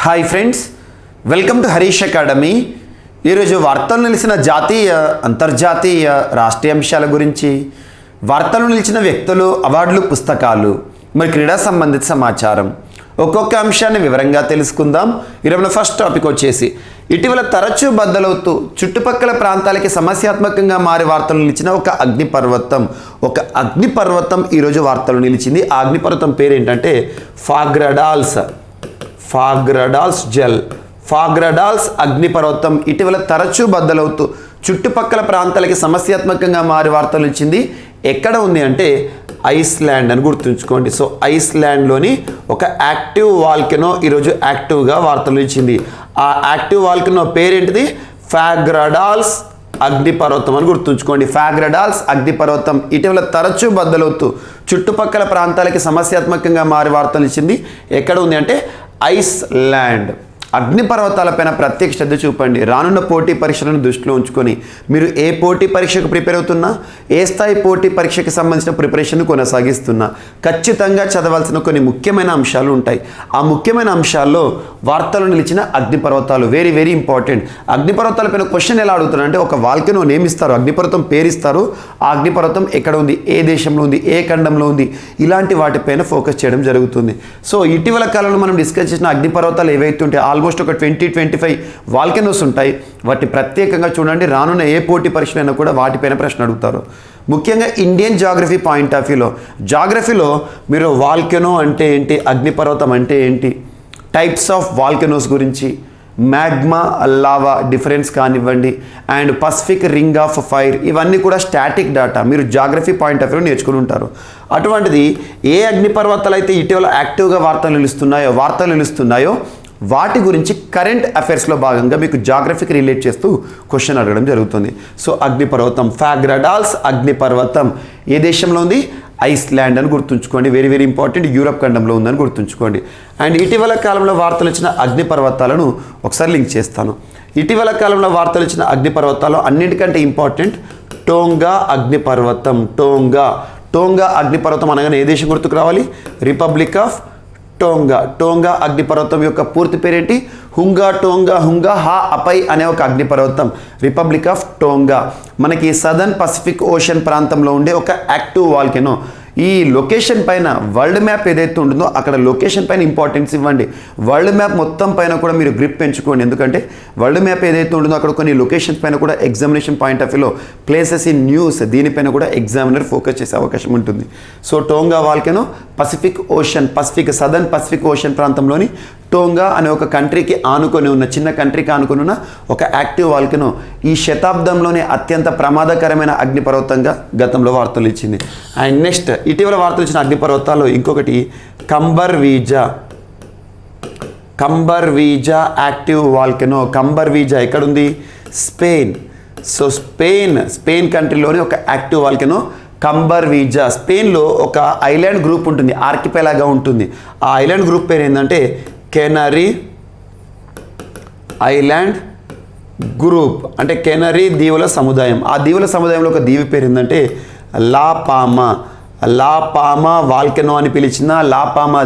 Hi friends, welcome to Harish academy. ఈరోజు వార్తలు నిలిచిన జాతీయ, అంతర్జాతీయ, రాష్ట్రీయ అంశాల గురించి, వార్తలు నిలిచిన వ్యక్తులు, అవార్డులు, పుస్తకాలు, మరి క్రీడా సంబంధిత సమాచారం, ఒక్కొక్క అంశాన్ని వివరంగా తెలుసుకుందాం. ఈరోజు ఫస్ట్ టాపిక్ వచ్చేసి ఇటీవల తరచూ బద్దలవుతూ చుట్టుపక్కల ప్రాంతాలకి సమస్యాత్మకంగా మారి వార్తలు నిలిచిన ఒక అగ్నిపర్వతం ఈరోజు వార్తలు నిలిచింది. ఆ అగ్నిపర్వతం పేరు ఏంటంటే ఫాగ్రడాల్స్ జెల్. ఫాగ్రడాల్స్ అగ్నిపర్వతం ఇటీవల తరచూ బద్దలవుతూ చుట్టుపక్కల ప్రాంతాలకి సమస్యాత్మకంగా మారి వార్తలు ఇచ్చింది. ఎక్కడ ఉంది అంటే ఐస్లాండ్ అని గుర్తుంచుకోండి. సో ఐస్లాండ్లోని ఒక యాక్టివ్ వాల్కెనో ఈరోజు యాక్టివ్గా వార్తలు ఇచ్చింది. ఆ యాక్టివ్ వాల్కెనో పేరేంటిది? ఫాగ్రడాల్స్ అగ్నిపర్వతం అని గుర్తుంచుకోండి. ఫాగ్రడాల్స్ అగ్నిపర్వతం ఇటీవల తరచూ బద్దలవుతూ చుట్టుపక్కల ప్రాంతాలకి సమస్యాత్మకంగా మారి వార్తలు ఇచ్చింది. ఎక్కడ ఉంది అంటే ఐస్లాండ్. అగ్నిపర్వతాలపైన ప్రత్యేక శ్రద్ధ చూపండి. రానున్న పోటీ పరీక్షలను దృష్టిలో ఉంచుకొని మీరు ఏ పోటీ పరీక్షకు ప్రిపేర్ అవుతున్నా, ఏ స్థాయి పోటీ పరీక్షకి సంబంధించిన ప్రిపరేషన్ కొనసాగిస్తున్నా ఖచ్చితంగా చదవాల్సిన కొన్ని ముఖ్యమైన అంశాలు ఉంటాయి. ఆ ముఖ్యమైన అంశాల్లో వార్తలు నిలిచిన అగ్నిపర్వతాలు వెరీ వెరీ ఇంపార్టెంట్. అగ్నిపర్వతాలపైన క్వశ్చన్ ఎలా అడుగుతారంటే ఒక వాల్కెనో నేమ్ ఇస్తారు, అగ్నిపర్వతం పేరు ఇస్తారు, ఆ అగ్నిపర్వతం ఎక్కడ ఉంది, ఏ దేశంలో ఉంది, ఏ ఖండంలో ఉంది, ఇలాంటి వాటిపైన ఫోకస్ చేయడం జరుగుతుంది. సో ఇటీవల కాలంలో మనం డిస్కస్ చేసిన అగ్నిపర్వతాలు ఏవైతే ఉంటాయో ఆల్మోస్ట్ ఒక 20-25 వాల్కెనోస్ ఉంటాయి. వాటిని ప్రత్యేకంగా చూడండి. రానున్న ఏ పోటీ పరీక్షలైనా కూడా వాటిపైన ప్రశ్న అడుగుతారు. ముఖ్యంగా ఇండియన్ జాగ్రఫీ పాయింట్ ఆఫ్ వ్యూలో, జాగ్రఫీలో మీరు వాల్కెనో అంటే ఏంటి, అగ్నిపర్వతం అంటే ఏంటి, టైప్స్ ఆఫ్ వాల్కెనోస్ గురించి, మ్యాగ్మా, లావా డిఫరెన్స్ కానివ్వండి, and Pacific ring of fire, ఇవన్నీ కూడా స్టాటిక్ డేటా మీరు జాగ్రఫీ పాయింట్ ఆఫ్ వ్యూ నేర్చుకుని ఉంటారు. అటువంటిది ఏ అగ్నిపర్వతాలు అయితే ఇటీవల యాక్టివ్గా వార్తలు నిలుస్తున్నాయో వాటి గురించి కరెంట్ అఫైర్స్లో భాగంగా మీకు జాగ్రఫీకి రిలేట్ చేస్తూ క్వశ్చన్ అడగడం జరుగుతుంది. సో అగ్నిపర్వతం, ఫాగ్రడాల్స్ అగ్నిపర్వతం ఏ దేశంలో ఉంది? ఐస్లాండ్ అని గుర్తుంచుకోండి. Very very important. యూరప్ ఖండంలో ఉందని గుర్తుంచుకోండి. అండ్ ఇటీవల కాలంలో వార్తలు ఇచ్చిన అగ్నిపర్వతాలను ఒకసారి లింక్ చేస్తాను. ఇటీవల కాలంలో వార్తలు ఇచ్చిన అగ్నిపర్వతాలు అన్నిటికంటే ఇంపార్టెంట్ టోంగా అగ్నిపర్వతం. టోంగా అగ్నిపర్వతం అనగానే ఏ దేశం గుర్తుకు రావాలి? రిపబ్లిక్ ఆఫ్ టోంగా అగ్నిపర్వతం యొక్క పూర్తి పేరేంటి? హుంగా హా అపై అనే ఒక అగ్నిపర్వతం, రిపబ్లిక్ ఆఫ్ టోంగా. మనకి సదర్న్ పసిఫిక్ ఓషన్ ప్రాంతంలో ఉండే ఒక యాక్టివ్ వాల్కెనో. ఈ లొకేషన్ పైన వరల్డ్ మ్యాప్ ఏదైతే ఉంటుందో అక్కడ లొకేషన్ పైన ఇంపార్టెన్స్ ఇవ్వండి. వరల్డ్ మ్యాప్ మొత్తం పైన కూడా మీరు గ్రిప్ పెంచుకోండి. ఎందుకంటే వరల్డ్ మ్యాప్ ఏదైతే ఉంటుందో అక్కడ కొన్ని లొకేషన్స్ పైన కూడా ఎగ్జామినేషన్ పాయింట్ ఆఫ్ వ్యూలో, ప్లేసెస్ ఇన్ న్యూస్, దీనిపైన కూడా ఎగ్జామినర్ ఫోకస్ చేసే అవకాశం ఉంటుంది. So Tonga volcano southern Pacific ocean ప్రాంతంలోని టోంగా అనే ఒక కంట్రీకి ఆనుకొని ఉన్న, చిన్న కంట్రీకి ఆనుకొని ఉన్న ఒక యాక్టివ్ వాల్కెనో ఈ శతాబ్దంలోనే అత్యంత ప్రమాదకరమైన అగ్నిపర్వతంగా గతంలో వార్తలు ఇచ్చింది. అండ్ నెక్స్ట్ ఇటీవల వార్తలు ఇచ్చిన అగ్నిపర్వతాల్లో ఇంకొకటి కంబర్వీజా యాక్టివ్ వాల్కెనో. కంబర్వీజా ఎక్కడుంది? స్పెయిన్. సో స్పెయిన్ కంట్రీలోని ఒక యాక్టివ్ వాల్కెనో కంబర్వీజా. స్పెయిన్లో ఒక ఐలాండ్ గ్రూప్ ఉంటుంది, ఆర్కిపెలాగా ఉంటుంది. ఆ ఐలాండ్ గ్రూప్ పేరు ఏంటంటే కెనరీ ఐలాండ్ గ్రూప్, అంటే కెనరీ దీవుల సముదాయం. ఆ దీవుల సముదాయంలో ఒక దీవి పేరు ఏంటంటే లాపామా వాల్కెనో అని పిలిచిన లాపామా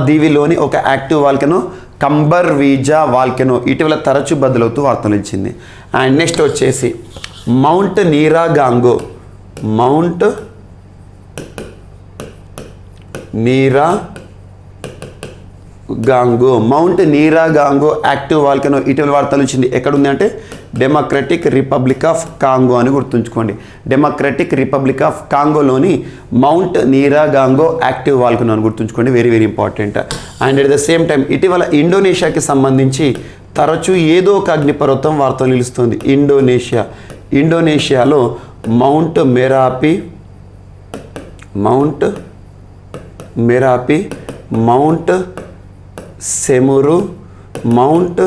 దీవిలోని ఒక యాక్టివ్ వాల్కెనో కంబర్వీజా వాల్కెనో ఇటీవల తరచూ బద్దలవుతూ వార్తలు ఇచ్చింది. అండ్ నెక్స్ట్ వచ్చేసి మౌంట్ నీరాగాంగో యాక్టివ్ వాల్కెనో ఇటీవల వార్తలు ఇచ్చింది. ఎక్కడుంది అంటే డెమోక్రటిక్ రిపబ్లిక్ ఆఫ్ కాంగో అని గుర్తుంచుకోండి. డెమోక్రటిక్ రిపబ్లిక్ ఆఫ్ కాంగోలోని మౌంట్ నీరాగాంగో యాక్టివ్ వాల్కెనో అని గుర్తుంచుకోండి. Very very important. And at the same time ఇటీవల ఇండోనేషియాకి సంబంధించి తరచూ ఏదో ఒక అగ్నిపర్వతం వార్తలు నిలుస్తుంది. ఇండోనేషియాలో mount Merapi, mount Semeru, mount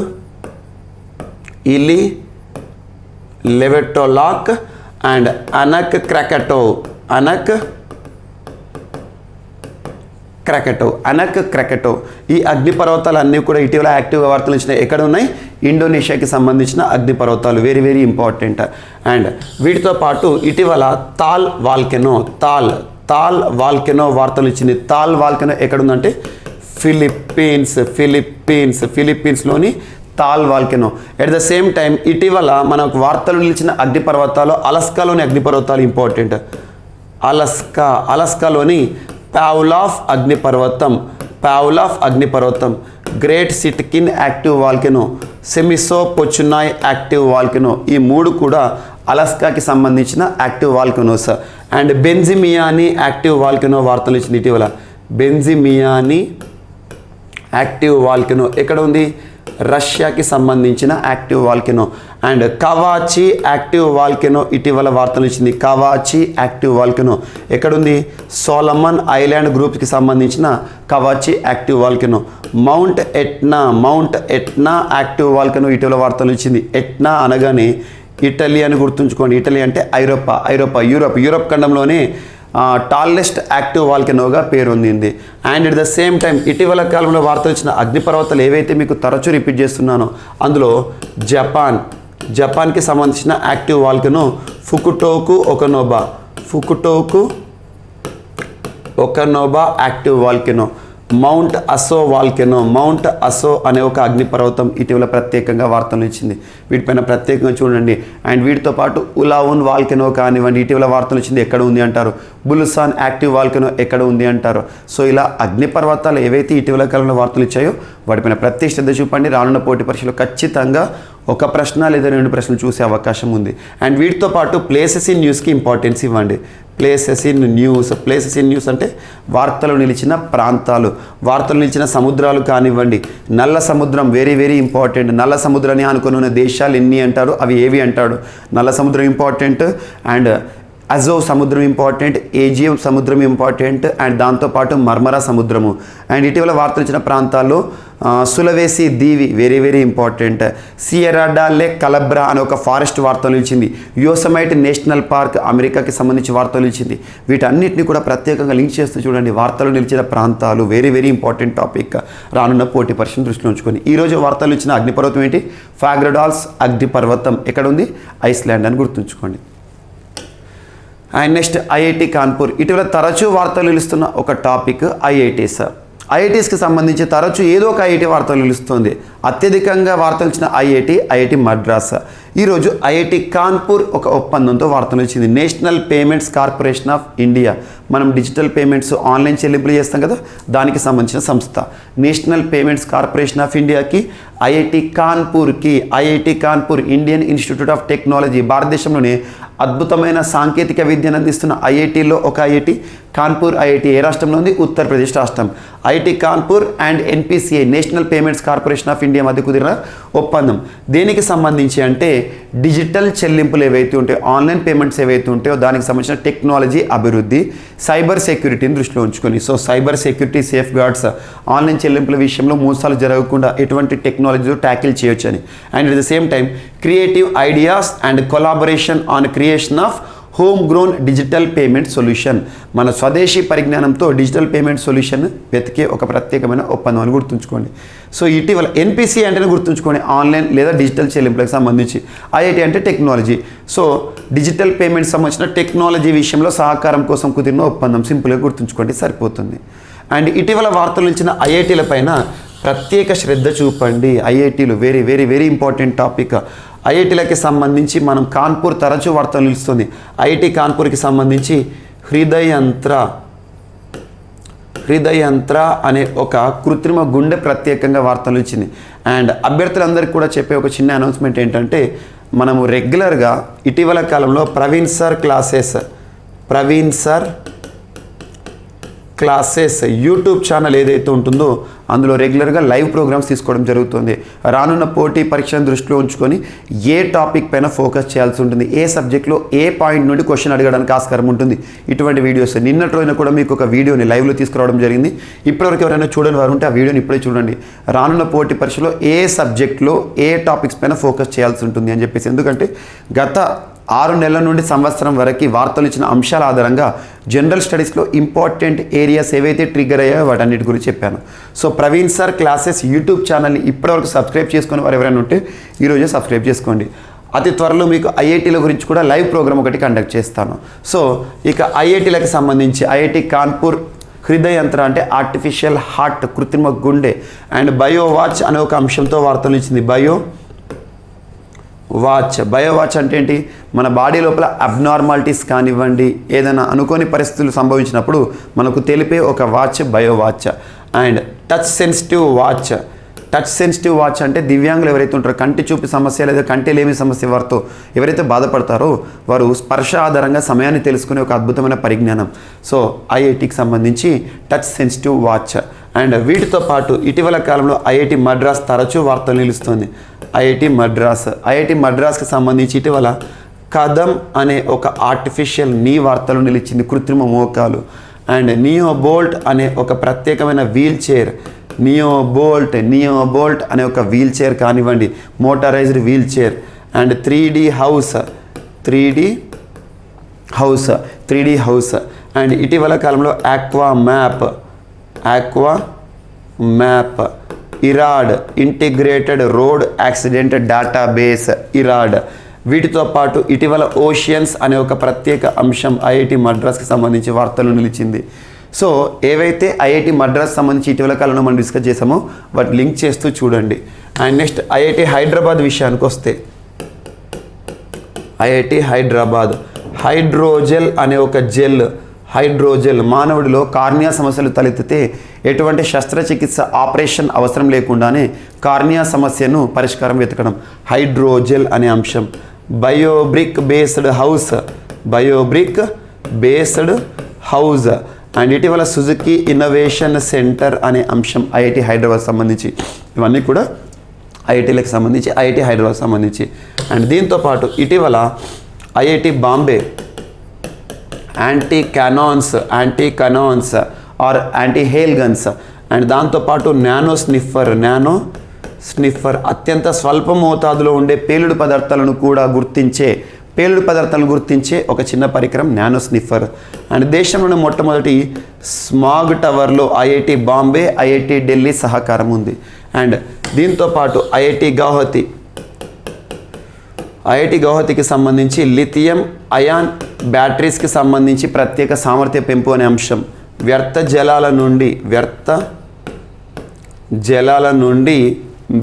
Ili Lewotolok and Anak Krakatau. ఈ అగ్నిపర్వతాలన్నీ కూడా ఇటీవల యాక్టివ్గా వార్తలు ఇచ్చినాయి. ఎక్కడ ఉన్నాయి? ఇండోనేషియాకి సంబంధించిన అగ్నిపర్వతాలు. Very very important. అండ్ వీటితో పాటు ఇటీవల తాల్ వాల్కెనో వార్తలు ఇచ్చింది. తాల్ వాల్కెనో ఎక్కడుందంటే ఫిలిప్పీన్స్లోని Taal volcano. At the same time ఇటీవల మనకు వార్తలు నిలిచిన అగ్నిపర్వతాలు అలస్కాలోని అగ్నిపర్వతాలు ఇంపార్టెంట్. అలస్కాలోని పావ్లావ్ అగ్నిపర్వతం, great Sitkin active volcano, Semisopochnoi active volcano, ఈ 3 కూడా అలస్కాకి సంబంధించిన active volcanoes. And Bezymianny active volcano వార్తలు ఇచ్చింది ఇటీవల. బెంజిమియాని యాక్టివ్ వాల్కెనో ఎక్కడ ఉంది? రష్యాకి సంబంధించిన active volcano. And Kavachi active volcano ఇటీవల వార్తలు ఇచ్చింది. కవాచి యాక్టివ్ వాల్కెనో ఎక్కడుంది? సోలమన్ ఐలాండ్ గ్రూప్కి సంబంధించిన Kavachi active volcano. Mount Etna active volcano ఇటీవల వార్తలు ఇచ్చింది. ఎట్నా అనగానే ఇటలీ అని గుర్తుంచుకోండి. ఇటలీ అంటే యూరోప్ ఖండంలోనే టాలెస్ట్ యాక్టివ్ వాల్కెనోగా పేరొందింది. And at the same time ఇటీవల కాలంలో వార్తలు వచ్చిన అగ్నిపర్వతాలు ఏవైతే మీకు తరచూ రిపీట్ చేస్తున్నానో అందులో జపాన్కి సంబంధించిన active volcano Fukutoku Okanoba active volcano. Mount Aso అనే ఒక అగ్నిపర్వతం ఇటీవల ప్రత్యేకంగా వార్తలు ఇచ్చింది. వీటిపైన ప్రత్యేకంగా చూడండి. అండ్ వీటితో పాటు ఉలావున్ వాల్కెనో కానివ్వండి, ఇటీవల వార్తలు ఇచ్చింది ఎక్కడ ఉంది అంటారు. బుల్సాన్ యాక్టివ్ వాల్కెనో ఎక్కడ ఉంది అంటారు. సో ఇలా అగ్నిపర్వతాలు ఏవైతే ఇటీవల కాలంలో వార్తలు ఇచ్చాయో వాటిపైన ప్రత్యేక శ్రద్ధ చూపండి. రానున్న పోటీ పరీక్షలో ఖచ్చితంగా ఒక ప్రశ్న లేదా 2 ప్రశ్నలు చూసే అవకాశం ఉంది. అండ్ వీటితో పాటు ప్లేసెస్ ఇన్ న్యూస్కి ఇంపార్టెన్స్ ఇవ్వండి. ప్లేసెస్ ఇన్ న్యూస్ అంటే వార్తలు నిలిచిన ప్రాంతాలు, వార్తలు నిలిచిన సముద్రాలు కానివ్వండి. నల్ల సముద్రం వెరీ ఇంపార్టెంట్. నల్ల సముద్రాన్ని ఆనుకొని ఉన్న దేశాలు ఎన్ని అంటారు, అవి ఏవి అంటాడు. నల్ల సముద్రం ఇంపార్టెంట్, అండ్ అజోవ్ సముద్రం ఇంపార్టెంట్, ఏజియం సముద్రం ఇంపార్టెంట్, అండ్ దాంతోపాటు మర్మరా సముద్రము. అండ్ ఇటీవల వార్తలు ఇచ్చిన ప్రాంతాల్లో సులవేసి దీవి వెరీ ఇంపార్టెంట్. సియరా డే కలబ్రా అనే ఒక ఫారెస్ట్ వార్తలు ఇచ్చింది. యోసమైట్ నేషనల్ పార్క్ అమెరికాకి సంబంధించి వార్తలు ఇచ్చింది. వీటన్నిటిని కూడా ప్రత్యేకంగా లింక్ చేస్తూ చూడండి. వార్తలు నిలిచిన ప్రాంతాలు వెరీ ఇంపార్టెంట్ టాపిక్. రానున్న పోటీ పరీక్షను దృష్టిలో ఉంచుకొని ఈరోజు వార్తలు ఇచ్చిన అగ్నిపర్వతం ఏంటి? ఫాగ్రడాల్స్ అగ్నిపర్వతం ఎక్కడ ఉంది? ఐస్లాండ్ అని గుర్తుంచుకోండి. And next IIT Kanpur. ఇటీవల తరచూ వార్తలు నిలుస్తున్న ఒక టాపిక్ ఐఐటీస్కి సంబంధించి తరచూ ఏదో ఒక ఐఐటి వార్తలు నిలుస్తుంది. అత్యధికంగా వార్తలు ఇచ్చిన ఐఐటి మద్రాస్. ఈరోజు ఐఐటి కాన్పూర్ ఒక ఒప్పందంతో వార్తలు ఇచ్చింది. National payments corporation of India, మనం డిజిటల్ పేమెంట్స్ ఆన్లైన్ చెల్లింపులు చేస్తాం కదా, దానికి సంబంధించిన సంస్థ. నేషనల్ పేమెంట్స్ కార్పొరేషన్ ఆఫ్ ఇండియాకి IIT Kanpur Indian institute of technology, భారతదేశంలోనే అద్భుతమైన సాంకేతిక విద్యను అందిస్తున్న ఐఐటీలో ఒక ఐఐటి కాన్పూర్ ఐఐటి ఏ రాష్ట్రంలో ఉంది? ఉత్తరప్రదేశ్ రాష్ట్రం. IIT Kanpur and NPCI national payments corporation of India మధ్య కుదిరిన ఒప్పందం. దేనికి సంబంధించి అంటే డిజిటల్ చెల్లింపులు ఏవైతే ఉంటాయో, ఆన్లైన్ పేమెంట్స్ ఏవైతే ఉంటాయో దానికి సంబంధించిన టెక్నాలజీ అభివృద్ధి, సైబర్ సెక్యూరిటీని దృష్టిలో ఉంచుకొని. So cyber security safe guards, online చెల్లింపుల విషయంలో మోసాలు జరగకుండా ఎటువంటి టెక్నాలజీతో ట్యాకిల్ చేయొచ్చు అని. And at the same time creative ideas and collaboration on creation of home grown digital payment solution, మన స్వదేశీ పరిజ్ఞానంతో డిజిటల్ పేమెంట్ సొల్యూషన్ వెతికే ఒక ప్రత్యేకమైన ఒప్పందం అని గుర్తుంచుకోండి. సో ఇటీవల ఎన్పిసి అంటేనే గుర్తుంచుకోండి, ఆన్లైన్ లేదా డిజిటల్ చెల్లింపులకు సంబంధించి. ఐఐటి అంటే టెక్నాలజీ. సో డిజిటల్ పేమెంట్ సంబంధించిన టెక్నాలజీ విషయంలో సహకారం కోసం కుదిరిన ఒప్పందం. సింపుల్గా గుర్తుంచుకోండి, సరిపోతుంది. అండ్ ఇటీవల వార్తలు ఇచ్చిన ఐఐటీల పైన ప్రత్యేక శ్రద్ధ చూపండి. ఐఐటీలు వెరీ ఇంపార్టెంట్ టాపిక్. ఐఐటీలకి సంబంధించి మనం కాన్పూర్ తరచూ వార్తలు నిలుస్తుంది. ఐఐటి కాన్పూర్కి సంబంధించి హృదయంత్ర అనే ఒక కృత్రిమ గుండె ప్రత్యేకంగా వార్తలు ఇచ్చింది. అండ్ అభ్యర్థులందరికీ కూడా చెప్పే ఒక చిన్న అనౌన్స్మెంట్ ఏంటంటే, మనము రెగ్యులర్గా ఇటీవల కాలంలో Praveen sir classes YouTube channel ఏదైతే ఉంటుందో అందులో రెగ్యులర్గా లైవ్ ప్రోగ్రామ్స్ తీసుకోవడం జరుగుతుంది. రానున్న పోటీ పరీక్షను దృష్టిలో ఉంచుకొని ఏ టాపిక్ పైన ఫోకస్ చేయాల్సి ఉంటుంది, ఏ సబ్జెక్ట్లో ఏ పాయింట్ నుండి క్వశ్చన్ అడగడానికి ఆస్కారం ఉంటుంది, ఇటువంటి వీడియోస్. నిన్నటి రోజున కూడా మీకు ఒక వీడియోని లైవ్లో తీసుకురావడం జరిగింది. ఇప్పటివరకు ఎవరైనా చూడని వారు ఉంటే ఆ వీడియోని ఇప్పుడే చూడండి. రానున్న పోటీ పరీక్షలో ఏ సబ్జెక్ట్లో ఏ టాపిక్స్ పైన ఫోకస్ చేయాల్సి ఉంటుంది అని చెప్పేసి. ఎందుకంటే గత 6 నెలల నుండి సంవత్సరం వరకు వార్తలు ఇచ్చిన అంశాల ఆధారంగా జనరల్ స్టడీస్లో ఇంపార్టెంట్ ఏరియాస్ ఏవైతే ట్రిగ్గర్ అయ్యాయో వాటన్నిటి గురించి చెప్పాను. So Praveen sir classes YouTube ఛానల్ని ఇప్పటివరకు సబ్స్క్రైబ్ చేసుకుని వారు ఎవరైనా ఉంటే ఈరోజే సబ్స్క్రైబ్ చేసుకోండి. అతి త్వరలో మీకు ఐఐటీల గురించి కూడా లైవ్ ప్రోగ్రామ్ ఒకటి కండక్ట్ చేస్తాను. సో ఇక ఐఐటీలకు సంబంధించి ఐఐటి కాన్పూర్ హృదయంత్ర అంటే ఆర్టిఫిషియల్ హార్ట్, కృత్రిమ గుండె. అండ్ బయో వాచ్ అనే ఒక అంశంతో వార్తలు ఇచ్చింది. బయో వాచ్ అంటే ఏంటి? మన బాడీ లోపల అబ్నార్మాలిటీస్ కానివ్వండి, ఏదైనా అనుకోని పరిస్థితులు సంభవించినప్పుడు మనకు తెలిపే ఒక watch bio watch. And touch sensitive watch అంటే దివ్యాంగులు ఎవరైతే ఉంటారో, కంటి చూపు సమస్య లేదా కంటి లేమి సమస్య వారితో ఎవరైతే బాధపడతారో వారు స్పర్శ ఆధారంగా సమయాన్ని తెలుసుకునే ఒక అద్భుతమైన పరిజ్ఞానం. సో ఐఐటికి సంబంధించి టచ్ సెన్సిటివ్ వాచ్. అండ్ వీటితో పాటు ఇటీవల కాలంలో ఐఐటి మద్రాస్ తరచూ వార్తలు నిలుస్తుంది. ఐఐటి మద్రాస్కి సంబంధించి ఇటీవల కదం అనే ఒక ఆర్టిఫిషియల్ నీ వార్తలు నిలిచింది, కృత్రిమ మోకాలు. అండ్ నియోబోల్ట్ అనే ఒక ప్రత్యేకమైన వీల్ చైర్, నియోబోల్ట్ అనే ఒక వీల్ చైర్ కానివ్వండి, motorized wheelchair. And 3D house. And ఇటీవల కాలంలో aqua map, iRAD integrated road accident database, iRAD. వీటితో పాటు ఇటీవల ఓషియన్స్ అనే ఒక ప్రత్యేక అంశం ఐఐటి మద్రాస్కి సంబంధించి వార్తలు నిలిచింది. సో ఏవైతే ఐఐటి మద్రాస్ సంబంధించి ఇటీవల కాలంలో మనం డిస్కస్ చేసామో వాటి లింక్ చేస్తూ చూడండి. అండ్ నెక్స్ట్ ఐఐటి హైదరాబాద్ విషయానికి వస్తే, ఐఐటి హైదరాబాద్ హైడ్రోజెల్ అనే ఒక హైడ్రోజెల్ మానవుడిలో కార్నియా సమస్యలు తలెత్తితే ఎటువంటి శస్త్రచికిత్స ఆపరేషన్ అవసరం లేకుండానే కార్నియా సమస్యను పరిష్కారం వెతకడం, హైడ్రోజెల్ అనే అంశం. బయోబ్రిక్ బేస్డ్ హౌస్. అండ్ ఇటీవల సుజుకి ఇన్నోవేషన్ సెంటర్ అనే అంశం ఐఐటి హైదరాబాద్ సంబంధించి. ఇవన్నీ కూడా ఐఐటీలకు సంబంధించి, ఐఐటి హైదరాబాద్ సంబంధించి. అండ్ దీంతోపాటు ఇటీవల IIT Bombay anti cannons or anti hail guns. And దాంతోపాటు నానో స్నిఫర్ అత్యంత స్వల్ప మోతాదులో ఉండే పేలుడు పదార్థాలను గుర్తించే ఒక చిన్న పరికరం నానో స్నిఫర్. అండ్ దేశంలోని మొట్టమొదటి స్మాగ్ టవర్లో ఐఐటి బాంబే, ఐఐటి ఢిల్లీ సహకారం ఉంది. అండ్ దీంతోపాటు ఐఐటి గౌహతికి సంబంధించి లిథియం అయాన్ బ్యాటరీస్కి సంబంధించి ప్రత్యేక సామర్థ్య పెంపు అనే అంశం. వ్యర్థ జలాల నుండి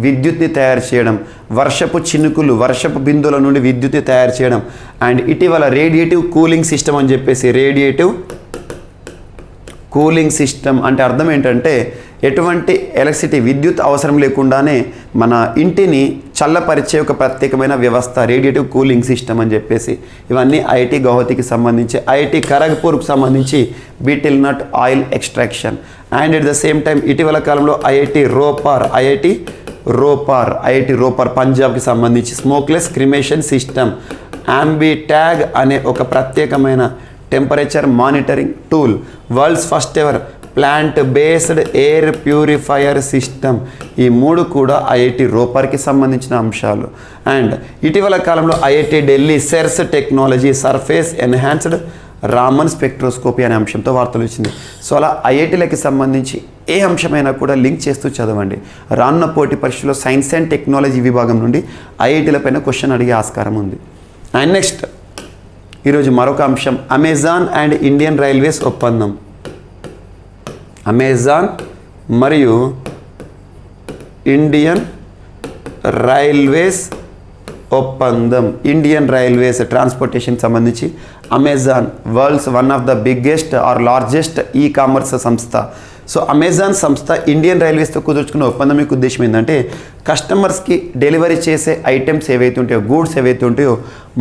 విద్యుత్ని తయారు చేయడం, వర్షపు బిందువుల నుండి విద్యుత్ని తయారు చేయడం. అండ్ ఇటీవల రేడియేటివ్ కూలింగ్ సిస్టమ్ అని చెప్పేసి, రేడియేటివ్ కూలింగ్ సిస్టమ్ అంటే అర్థం ఏంటంటే ఎటువంటి ఎలక్ట్రిసిటీ, విద్యుత్ అవసరం లేకుండానే మన ఇంటిని చల్లపరిచే ఒక ప్రత్యేకమైన వ్యవస్థ, రేడియేటివ్ కూలింగ్ సిస్టమ్ అని చెప్పేసి. ఇవన్నీ ఐఐటి గౌహతికి సంబంధించి. ఐఐటి ఖరగ్పూర్కి సంబంధించి betel nut oil extraction. And at the same time ఇటీవల కాలంలో ఐఐటి రోపార్ పంజాబ్కి సంబంధించి స్మోక్లెస్ క్రిమేషన్ సిస్టమ్. అంబిటాగ్ అనే ఒక ప్రత్యేకమైన temperature monitoring tool. World's first ever plant based air purifier system. ఈ మూడు కూడా ఐఐటి రోపర్కి సంబంధించిన అంశాలు. అండ్ ఇటీవల కాలంలో IIT Delhi SERS technology surface enhanced Raman spectroscopy అనే అంశంతో వార్తలు వచ్చింది. సో అలా ఐఐటీలకి సంబంధించి ఏ అంశమైనా కూడా లింక్ చేస్తూ చదవండి. రానున్న పోటీ పరీక్షలో సైన్స్ అండ్ టెక్నాలజీ విభాగం నుండి ఐఐటీలపైన క్వశ్చన్ అడిగే ఆస్కారం ఉంది. అండ్ నెక్స్ట్ ఈరోజు మరొక అంశం, అమెజాన్ అండ్ ఇండియన్ రైల్వేస్ ఒప్పందం. అమెజాన్ మరియు ఇండియన్ రైల్వేస్ ఒప్పందం. ఇండియన్ రైల్వేస్ ట్రాన్స్పోర్టేషన్ సంబంధించి Amazon world's one of the biggest or largest e commerce సంస్థ. సో అమెజాన్ సంస్థ ఇండియన్ రైల్వేస్తో కుదుర్చుకున్న ఒప్పందం యొక్క ఉద్దేశం ఏంటంటే కస్టమర్స్కి డెలివరీ చేసే ఐటమ్స్ ఏవైతే ఉంటాయో, గూడ్స్ ఏవైతే ఉంటాయో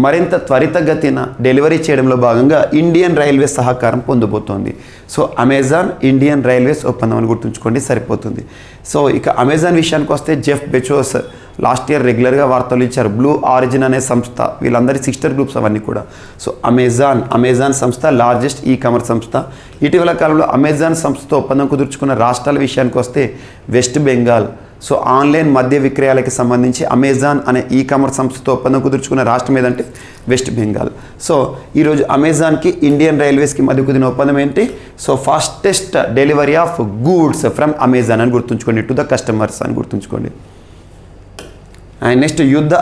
మరింత త్వరితగతిన డెలివరీ చేయడంలో భాగంగా ఇండియన్ రైల్వేస్ సహకారం పొందబోతోంది. సో అమెజాన్ ఇండియన్ రైల్వేస్ ఒప్పందం అని గుర్తుంచుకోండి, సరిపోతుంది. సో ఇక అమెజాన్ విషయానికి వస్తే జెఫ్ బెజోస్ లాస్ట్ ఇయర్ రెగ్యులర్గా వార్తలు ఇచ్చారు. బ్లూ ఆరిజిన్ అనే సంస్థ, వీళ్ళందరి సిస్టర్ గ్రూప్స్ అవన్నీ కూడా. సో అమెజాన్ సంస్థ లార్జెస్ట్ ఈ కామర్స్ సంస్థ. ఇటీవల కాలంలో అమెజాన్ సంస్థతో ఒప్పందం కుదుర్చుకున్న రాష్ట్రాల విషయానికి వస్తే వెస్ట్ బెంగాల్. సో ఆన్లైన్ మద్య విక్రయాలకి సంబంధించి అమెజాన్ అనే ఈ కామర్స్ సంస్థతో ఒప్పందం కుదుర్చుకున్న రాష్ట్రం ఏదంటే వెస్ట్ బెంగాల్. సో ఈరోజు అమెజాన్కి ఇండియన్ రైల్వేస్కి మధ్య కుదిరిన ఒప్పందం ఏంటి? So fastest delivery of goods from Amazon అని గుర్తుంచుకోండి, టు ద కస్టమర్స్ అని గుర్తుంచుకోండి. అండ్ నెక్స్ట్ యుద్ధ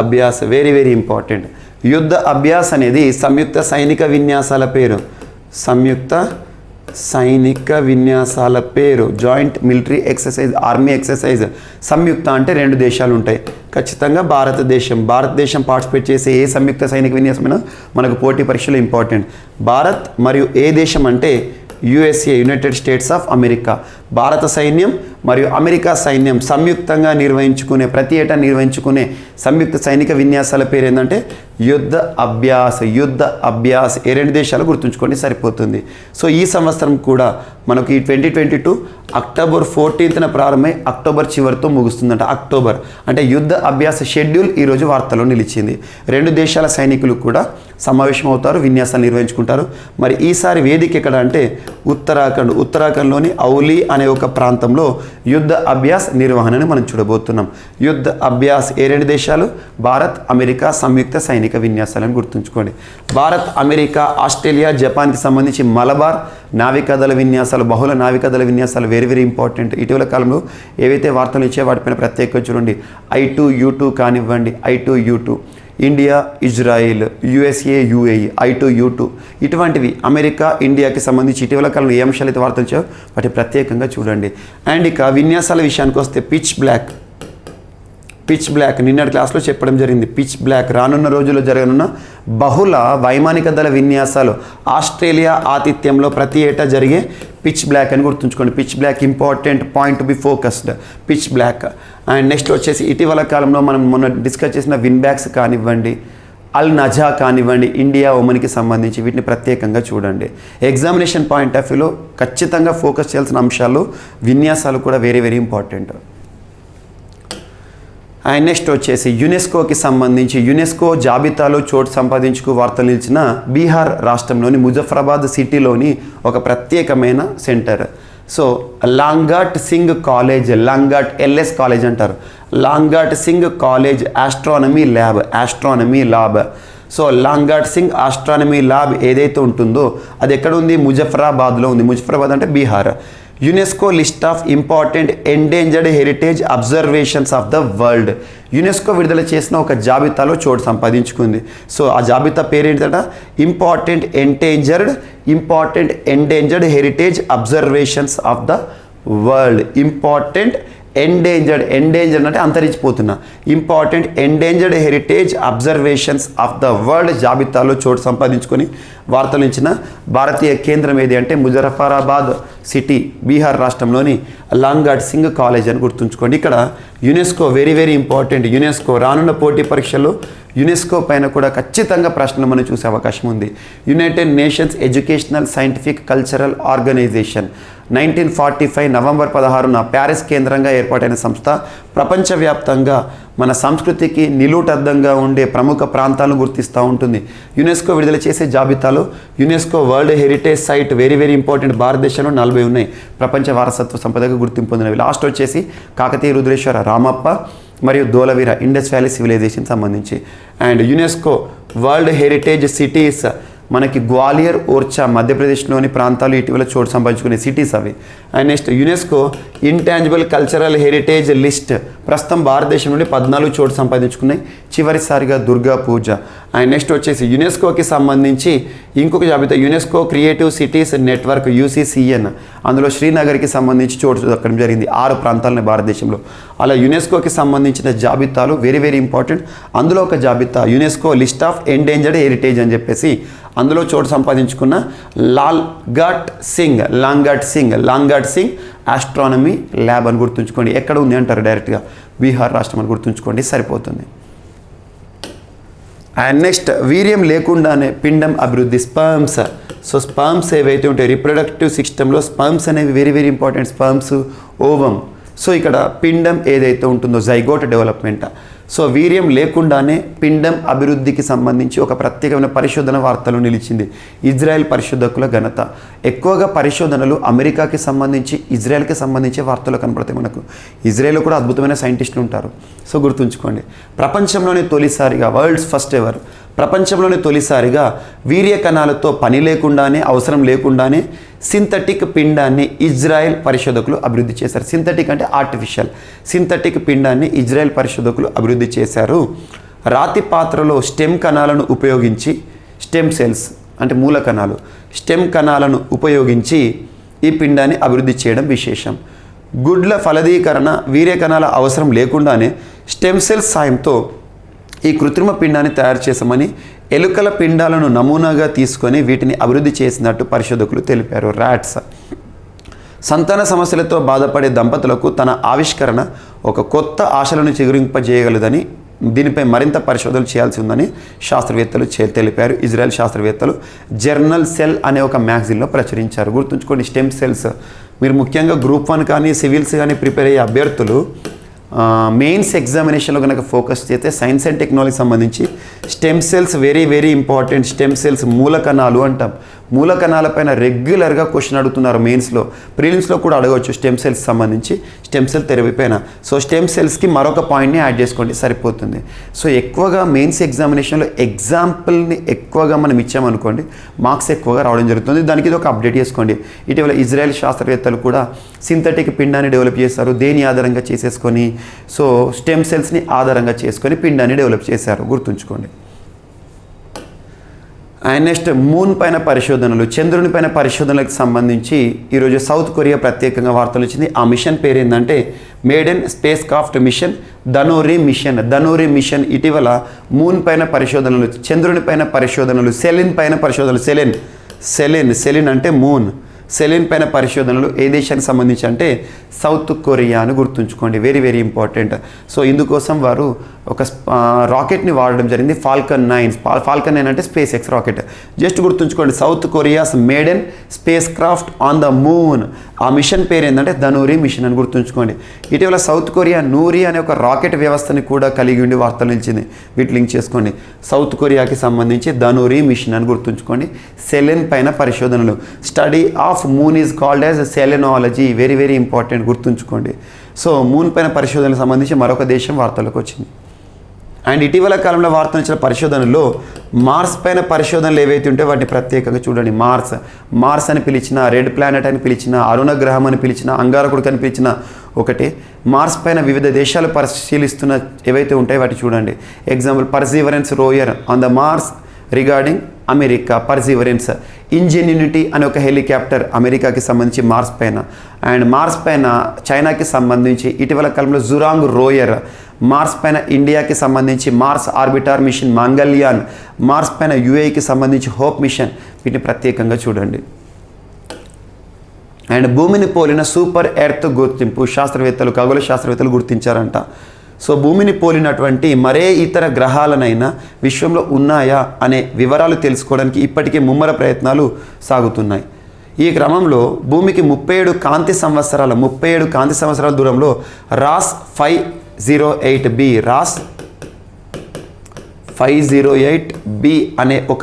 అభ్యాస వెరీ వెరీ ఇంపార్టెంట్. యుద్ధ అభ్యాస్ అనేది సంయుక్త సైనిక విన్యాసాల పేరు. సంయుక్త సైనిక విన్యాసాల పేరు. Joint military exercise, army exercise. సంయుక్త అంటే రెండు దేశాలు ఉంటాయి, ఖచ్చితంగా భారతదేశం పార్టిసిపేట్ చేసే ఏ సంయుక్త సైనిక విన్యాసమైనా మనకు పోటీ పరీక్షలు ఇంపార్టెంట్. భారత్ మరియు ఏ దేశం అంటే USA, United states of America. భారత సైన్యం మరియు అమెరికా సైన్యం సంయుక్తంగా ప్రతి ఏటా నిర్వహించుకునే సంయుక్త సైనిక విన్యాసాల పేరు ఏంటంటే యుద్ధ అభ్యాస్. ఏ రెండు దేశాలు గుర్తుంచుకోండి సరిపోతుంది. సో ఈ సంవత్సరం కూడా మనకి 2022 అక్టోబర్ 14న ప్రారంభమై అక్టోబర్ చివరితో ముగుస్తుందంట. అక్టోబర్ అంటే యుద్ధ అభ్యాస షెడ్యూల్ ఈరోజు వార్తలో నిలిచింది. రెండు దేశాల సైనికులు కూడా సమావేశం అవుతారు, విన్యాసాలు నిర్వహించుకుంటారు. మరి ఈసారి వేదిక ఎక్కడ అంటే ఉత్తరాఖండ్లోని ఔలీ అనే ఒక ప్రాంతంలో యుద్ధ అభ్యాస్ నిర్వహణని మనం చూడబోతున్నాం. యుద్ధ అభ్యాస్ ఏ రెండు దేశాలు? భారత్, అమెరికా సంయుక్త సైనిక విన్యాసాలను గుర్తుంచుకోండి. భారత్, అమెరికా, ఆస్ట్రేలియా, జపాన్కి సంబంధించి మలబార్ నావికాదళ విన్యాసాలు, బహుళ నావికాదళ విన్యాసాలు వెరీ ఇంపార్టెంట్. ఇటీవల కాలంలో ఏవైతే వార్తలు ఇచ్చే వాటిపైన ప్రత్యేకంగా చూడండి. I2U2 కానివ్వండి, I2U2 India, Israel, USA, UAE, I2U2 ఇటువంటివి అమెరికా, ఇండియాకి సంబంధించి ఇటీవల కాలంలో ఏ అంశాలు అయితే వార్తలు వచ్చాయో వాటి ప్రత్యేకంగా చూడండి. అండ్ ఇక విన్యాసాల విషయానికి వస్తే పిచ్ బ్లాక్ నిన్నటి క్లాస్లో చెప్పడం జరిగింది. పిచ్ బ్లాక్ రానున్న రోజుల్లో జరగనున్న బహుళ వైమానిక దళ విన్యాసాలు ఆస్ట్రేలియా ఆతిథ్యంలో ప్రతి ఏటా జరిగే పిచ్ బ్లాక్ అని గుర్తుంచుకోండి. Pitch black important point to be focused. Pitch black. And next వచ్చేసి ఇటీవల కాలంలో మనం మొన్న డిస్కస్ చేసిన విన్బ్యాక్స్ కానివ్వండి, అల్ నజా కానివ్వండి, ఇండియా, ఒమన్కి సంబంధించి వీటిని ప్రత్యేకంగా చూడండి. ఎగ్జామినేషన్ పాయింట్ ఆఫ్ వ్యూలో ఖచ్చితంగా ఫోకస్ చేయాల్సిన అంశాలు విన్యాసాలు కూడా వెరీ ఇంపార్టెంట్. అండ్ నెక్స్ట్ వచ్చేసి యునెస్కోకి సంబంధించి యునెస్కో జాబితాలో చోటు సంపాదించుకు వార్తలు నిలిచిన బీహార్ రాష్ట్రంలోని ముజఫరాబాద్ సిటీలోని ఒక ప్రత్యేకమైన center. So Langat Singh college, Langat LS college అంటారు. Langat Singh college astronomy lab. So Langat Singh astronomy lab ఏదైతే ఉంటుందో అది ఎక్కడ ఉంది? ముజఫరాబాద్లో ఉంది. ముజఫరాబాద్ అంటే Bihar. UNESCO list of important endangered heritage observations of the world. UNESCO విడుదల చేసిన ఒక జాబితాలో చోటు సంపాదించుకుంది. సో ఆ జాబితా పేరేంటంట? Important endangered heritage observations of the world. Important endangered అంటే అంతరించిపోతున్న important endangered heritage observations of the world జాబితాలో చోటు సంపాదించుకొని వార్తలు ఇచ్చిన భారతీయ కేంద్రం ఏది అంటే ముజఫరాబాద్ సిటీ, బీహార్ రాష్ట్రంలోని లాంగాట్ సింగ్ కాలేజ్ అని గుర్తుంచుకోండి. ఇక్కడ యునెస్కో వెరీ ఇంపార్టెంట్. యునెస్కో రానున్న పోటీ పరీక్షల్లో యునెస్కో పైన కూడా ఖచ్చితంగా ప్రశ్నలు మనం చూసే అవకాశం ఉంది. United Nations educational scientific cultural organization 1945 November 16న ప్యారిస్ కేంద్రంగా ఏర్పాటైన సంస్థ ప్రపంచవ్యాప్తంగా మన సంస్కృతికి నిలుటద్దంగా ఉండే ప్రముఖ ప్రాంతాలను గుర్తిస్తూ ఉంటుంది. యునెస్కో విడుదల చేసే జాబితాలో UNESCO world heritage site very important. భారతదేశంలో 40 ఉన్నాయి ప్రపంచ వారసత్వ సంపదకు గుర్తింపు పొందినవి. లాస్ట్ వచ్చేసి కాకతీయ రుద్రేశ్వర, రామప్ప మరియు ధోలవీర ఇండస్ వ్యాలీ సివిలైజేషన్ సంబంధించి. And UNESCO world heritage cities మనకి గ్వాలియర్, ఓర్చా మధ్యప్రదేశ్లోని ప్రాంతాలు ఇటీవల చోటు సంపాదించుకునే సిటీస్ అవి. And next UNESCO intangible cultural heritage list ప్రస్తుతం భారతదేశం నుండి 14 చోటు సంపాదించుకున్నాయి, చివరిసారిగా దుర్గా పూజ. అండ్ నెక్స్ట్ వచ్చేసి యునెస్కోకి సంబంధించి ఇంకొక జాబితా UNESCO creative cities network UCCN, అందులో శ్రీనగర్కి సంబంధించి చోటు దక్కడం జరిగింది. 6 ప్రాంతాలని భారతదేశంలో. అలా యునెస్కోకి సంబంధించిన జాబితాలు వెరీ ఇంపార్టెంట్. అందులో ఒక జాబితా UNESCO list of endangered heritage అని చెప్పేసి అందులో చోటు సంపాదించుకున్న లాంగాట్ సింగ్ ఆస్ట్రానమీ ల్యాబ్ అని గుర్తుంచుకోండి. ఎక్కడ ఉంది అంటారు డైరెక్ట్గా బీహార్ రాష్ట్రం అని గుర్తుంచుకోండి సరిపోతుంది. అండ్ నెక్స్ట్ వీర్యం లేకుండానే పిండం అభివృద్ధి, స్పర్మ్స్. సో స్పర్మ్స్ ఏవైతే ఉంటాయి రిప్రొడక్టివ్ సిస్టంలో స్పర్మ్స్ అనేవి very important. Sperms, ovum. So ఇక్కడ పిండం ఏదైతే ఉంటుందో జైగోట్ డెవలప్మెంట్. సో వీర్యం లేకుండానే పిండం అభివృద్ధికి సంబంధించి ఒక ప్రత్యేకమైన పరిశోధన వార్తలు నిలిచింది. ఇజ్రాయెల్ పరిశోధకుల ఘనత. ఎక్కువగా పరిశోధనలు అమెరికాకి సంబంధించి, ఇజ్రాయెల్కి సంబంధించి వార్తలు కనపడతాయి మనకు. ఇజ్రాయెల్లో కూడా అద్భుతమైన సైంటిస్టులు ఉంటారు. సో గుర్తుంచుకోండి, ప్రపంచంలోనే తొలిసారిగా ప్రపంచంలోనే తొలిసారిగా వీర్య కణాలతో పని లేకుండానే, అవసరం లేకుండానే సింథటిక్ పిండాన్ని ఇజ్రాయెల్ పరిశోధకులు అభివృద్ధి చేశారు. సింథటిక్ అంటే ఆర్టిఫిషియల్. సింథటిక్ పిండాన్ని ఇజ్రాయెల్ పరిశోధకులు అభివృద్ధి చేశారు. రాతి పాత్రలో స్టెమ్ కణాలను ఉపయోగించి స్టెమ్ సెల్స్ అంటే మూల కణాలు స్టెమ్ కణాలను ఉపయోగించి ఈ పిండాన్ని అభివృద్ధి చేయడం విశేషం. గుడ్ల ఫలదీకరణ వీర్య కణాల అవసరం లేకుండానే స్టెమ్ సెల్స్ సాయంతో ఈ కృత్రిమ పిండాన్ని తయారు చేసామని ఎలుకల పిండాలను నమూనాగా తీసుకొని వీటిని అభివృద్ధి చేసినట్టు పరిశోధకులు తెలిపారు. ర్యాట్స్ సంతాన సమస్యలతో బాధపడే దంపతులకు తన ఆవిష్కరణ ఒక కొత్త ఆశలను చిగురింపజేయగలదని, దీనిపై మరింత పరిశోధనలు చేయాల్సి ఉందని శాస్త్రవేత్తలు తెలిపారు. ఇజ్రాయెల్ శాస్త్రవేత్తలు జర్నల్ సెల్ అనే ఒక మ్యాగజైన్లో ప్రచురించారు. గుర్తుంచుకోండి, స్టెమ్ సెల్స్ మీరు ముఖ్యంగా గ్రూప్ 1 కానీ సివిల్స్ కానీ ప్రిపేర్ అయ్యే అభ్యర్థులు మెయిన్స్ ఎగ్జామినేషన్లో కనుక ఫోకస్ చేస్తే సైన్స్ అండ్ టెక్నాలజీ సంబంధించి stem cells very very important. Stem cells మూల కణాలు అంటాం. మూల కణాలపైన రెగ్యులర్గా క్వశ్చన్ అడుగుతున్నారు. మెయిన్స్లో ప్రిలిమ్స్లో కూడా అడగవచ్చు స్టెమ్ సెల్స్ సంబంధించి. స్టెమ్ సెల్ తెరవిపైన సో స్టెమ్ సెల్స్కి మరొక పాయింట్ని యాడ్ చేసుకోండి సరిపోతుంది. సో ఎక్కువగా మెయిన్స్ ఎగ్జామినేషన్లో ఎగ్జాంపుల్ని ఎక్కువగా మనం ఇచ్చామనుకోండి మార్క్స్ ఎక్కువగా రావడం జరుగుతుంది. దానికి ఇది ఒక అప్డేట్ చేసుకోండి. ఇటీవల ఇజ్రాయెల్ శాస్త్రవేత్తలు కూడా సింథటిక్ పిండాన్ని డెవలప్ చేస్తారు. దేని ఆధారంగా చేసేసుకొని సో స్టెమ్ సెల్స్ని ఆధారంగా చేసుకొని పిండాన్ని డెవలప్ చేశారు. గుర్తుంచుకోండి. అండ్ నెక్స్ట్ మూన్ పైన పరిశోధనలు, చంద్రుని పైన పరిశోధనలకు సంబంధించి ఈరోజు సౌత్ కొరియా ప్రత్యేకంగా వార్తలు వచ్చింది. ఆ మిషన్ పేరు ఏంటంటే maiden spacecraft mission Danuri mission. Danuri mission ఇటీవల మూన్ పైన పరిశోధనలు, చంద్రుని పైన పరిశోధనలు, సెలిన్ పైన పరిశోధనలు. సెలిన్ అంటే మూన్. సెలిన్ పైన పరిశోధనలు ఏ దేశానికి సంబంధించి అంటే సౌత్ కొరియా అని గుర్తుంచుకోండి. Very very important. సో ఇందుకోసం వారు ఒక రాకెట్ని వాడడం జరిగింది, ఫాల్కన్ 9. ఫాల్కన్ 9 అంటే స్పేస్ ఎక్స్ రాకెట్. జస్ట్ గుర్తుంచుకోండి, south Korea's maiden space craft on the moon. ఆ మిషన్ పేరు ఏంటంటే ధనూరి మిషన్ అని గుర్తుంచుకోండి. ఇటీవల సౌత్ కొరియా నూరి అనే ఒక రాకెట్ వ్యవస్థని కూడా కలిగి ఉండి వార్తలు నిలిచింది. వీటి లింక్ చేసుకోండి. సౌత్ కొరియాకి సంబంధించి ధనూరి మిషన్ అని గుర్తుంచుకోండి. సెలెన్ పైన పరిశోధనలు, study of moon is called as selenology. Very very important, గుర్తుంచుకోండి. సో మూన్ పైన పరిశోధనలకు సంబంధించి మరొక దేశం వార్తలకు వచ్చింది. అండ్ ఇటీవల కాలంలో వార్తలు వచ్చిన పరిశోధనలో మార్స్ పైన పరిశోధనలు ఏవైతే ఉంటే వాటిని ప్రత్యేకంగా చూడండి. మార్స్ అని పిలిచిన, రెడ్ ప్లానెట్ అని పిలిచిన, అరుణ గ్రహం అని పిలిచిన, అంగారకుడు అని పిలిచిన ఒకటి. మార్స్ పైన వివిధ దేశాలు పరిశీలిస్తున్న ఏవైతే ఉంటాయో వాటి చూడండి. Example Perseverance rover on the Mars regarding America. Perseverance. Ingenuity అనే ఒక హెలికాప్టర్ అమెరికాకి సంబంధించి మార్స్ పైన. అండ్ మార్స్ పైన చైనాకి సంబంధించి ఇటీవల కాలంలో జురాంగ్ రోయర్. మార్స్ పైన ఇండియాకి సంబంధించి Mars orbiter mission Mangalyaan. Mars పైన యుఏకి సంబంధించి హోప్ మిషన్. వీటిని ప్రత్యేకంగా చూడండి. అండ్ భూమిని పోలిన సూపర్ ఎర్త్ గుర్తింపు శాస్త్రవేత్తలు, ఖగోళ శాస్త్రవేత్తలు గుర్తించారంట. సో భూమిని పోలినటువంటి మరే ఇతర గ్రహాలనైనా విశ్వంలో ఉన్నాయా అనే వివరాలు తెలుసుకోవడానికి ఇప్పటికే ముమ్మర ప్రయత్నాలు సాగుతున్నాయి. ఈ క్రమంలో భూమికి 37 కాంతి సంవత్సరాల దూరంలో రాస్ 508b రాస్ 508b అనే ఓ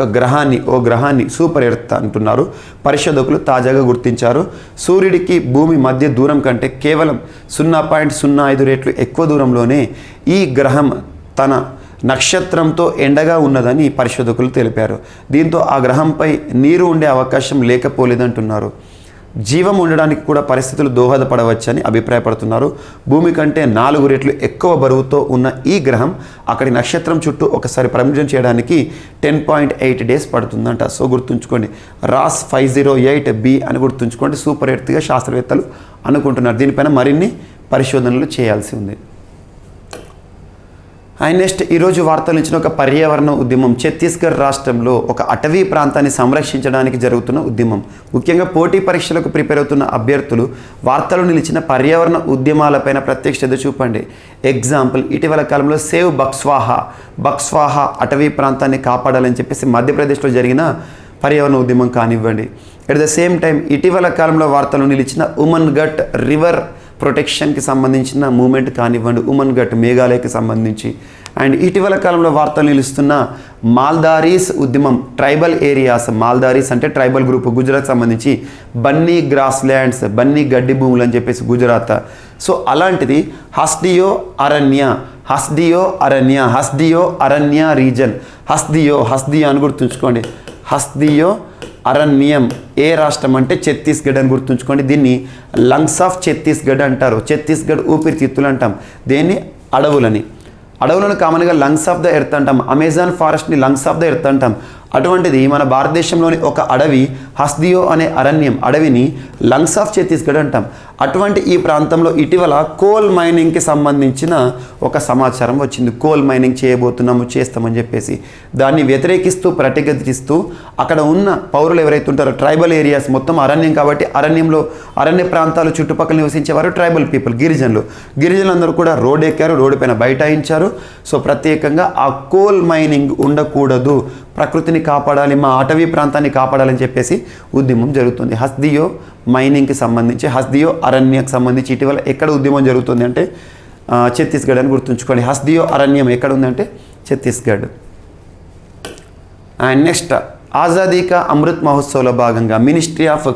గ్రహాన్ని సూపర్ ఎర్త్ అంటున్నారు పరిశోధకులు తాజాగా గుర్తించారు. సూర్యుడికి భూమి మధ్య దూరం కంటే కేవలం 0.05 రెట్లు ఎక్కువ దూరంలోనే ఈ గ్రహం తన నక్షత్రంతో ఎండగా ఉన్నదని పరిశోధకులు తెలిపారు. దీంతో ఆ గ్రహంపై నీరు ఉండే అవకాశం లేకపోలేదంటున్నారు. జీవం ఉండడానికి కూడా పరిస్థితులు దోహదపడవచ్చని అభిప్రాయపడుతున్నారు. భూమి కంటే 4 రెట్లు ఎక్కువ బరువుతో ఉన్న ఈ గ్రహం అక్కడి నక్షత్రం చుట్టూ ఒకసారి పరిభ్రమణం చేయడానికి 10.8 డేస్ పడుతుందంట. సో గుర్తుంచుకోండి, రాస్ 508b అని గుర్తుంచుకోండి. సూపర్ ఎర్త్గా శాస్త్రవేత్తలు అనుకుంటున్నారు. దీనిపైన మరిన్ని పరిశోధనలు చేయాల్సి ఉంది. అండ్ నెక్స్ట్ ఈరోజు వార్తలు ఇచ్చిన ఒక పర్యావరణ ఉద్యమం. ఛత్తీస్గఢ్ రాష్ట్రంలో ఒక అటవీ ప్రాంతాన్ని సంరక్షించడానికి జరుగుతున్న ఉద్యమం. ముఖ్యంగా పోటీ పరీక్షలకు ప్రిపేర్ అవుతున్న అభ్యర్థులు వార్తలు నిలిచిన పర్యావరణ ఉద్యమాలపైన ప్రత్యేక శ్రద్ధ చూపండి. ఎగ్జాంపుల్, ఇటీవల కాలంలో సేవ్ బక్స్వాహా అటవీ ప్రాంతాన్ని కాపాడాలని చెప్పేసి మధ్యప్రదేశ్లో జరిగిన పర్యావరణ ఉద్యమం కానివ్వండి. ఎట్ ద సేమ్ టైం ఇటీవల కాలంలో వార్తలు నిలిచిన ఉమన్ ఘట్ రివర్ ప్రొటెక్షన్కి సంబంధించిన మూమెంట్ కానివ్వండి, ఉమన్ ఘట్ మేఘాలయకి సంబంధించి. అండ్ ఇటీవల కాలంలో వార్తలు నిలుస్తున్న మాల్దారీస్ ఉద్యమం. ట్రైబల్ ఏరియాస్, మాల్దారీస్ అంటే ట్రైబల్ గ్రూప్, గుజరాత్ సంబంధించి బన్నీ గ్రాస్ ల్యాండ్స్, బన్నీ గడ్డి భూములు అని చెప్పేసి గుజరాత్. సో అలాంటిది హస్దియో అరణ్య రీజన్. హస్దియో అని గుర్తుంచుకోండి. హస్దియో అరణ్యం ఏ రాష్ట్రం అంటే ఛత్తీస్గఢ్ అని గుర్తుంచుకోండి. దీన్ని లంగ్స్ ఆఫ్ ఛత్తీస్గఢ్ అంటారు. ఛత్తీస్గఢ్ ఊపిరితిత్తులు అంటాం. దేన్ని అడవులని. అడవులను కామన్గా లంగ్స్ ఆఫ్ ద ఎర్త్ అంటాం. అమెజాన్ ఫారెస్ట్ని లంగ్స్ ఆఫ్ ద ఎర్త్ అంటాం. అటువంటిది మన భారతదేశంలోని ఒక అడవి హస్దియో అనే అరణ్యం అడవిని లంగ్స్ ఆఫ్ ఛత్తీస్గఢ్ అంటాం. అటువంటి ఈ ప్రాంతంలో ఇటీవల కోల్ మైనింగ్కి సంబంధించిన ఒక సమాచారం వచ్చింది. కోల్ మైనింగ్ చేయబోతున్నాము, చేస్తామని చెప్పేసి దాన్ని వ్యతిరేకిస్తూ ప్రతిఘటిస్తూ అక్కడ ఉన్న పౌరులు ఎవరైతే ఉంటారో ట్రైబల్ ఏరియాస్, మొత్తం అరణ్యం కాబట్టి అరణ్య ప్రాంతాలు చుట్టుపక్కల నివసించేవారు ట్రైబల్ పీపుల్, గిరిజనులందరూ కూడా రోడ్ ఎక్కారు, రోడ్డు పైన బైఠాయించారు. సో ప్రత్యేకంగా ఆ కోల్ మైనింగ్ ఉండకూడదు, ప్రకృతిని కాపాడాలి, మా అటవీ ప్రాంతాన్ని కాపాడాలని చెప్పేసి ఉద్యమం జరుగుతుంది. హస్దియో మైనింగ్కి సంబంధించి, హస్దియో అరణ్యకు సంబంధించి ఇటీవల ఎక్కడ ఉద్యమం జరుగుతుంది అంటే ఛత్తీస్గఢ్ అని గుర్తుంచుకోండి. హస్దియో అరణ్యం ఎక్కడ ఉందంటే ఛత్తీస్గఢ్. అండ్ నెక్స్ట్ ఆజాదీ కా అమృత్ మహోత్సవ్లో భాగంగా ministry of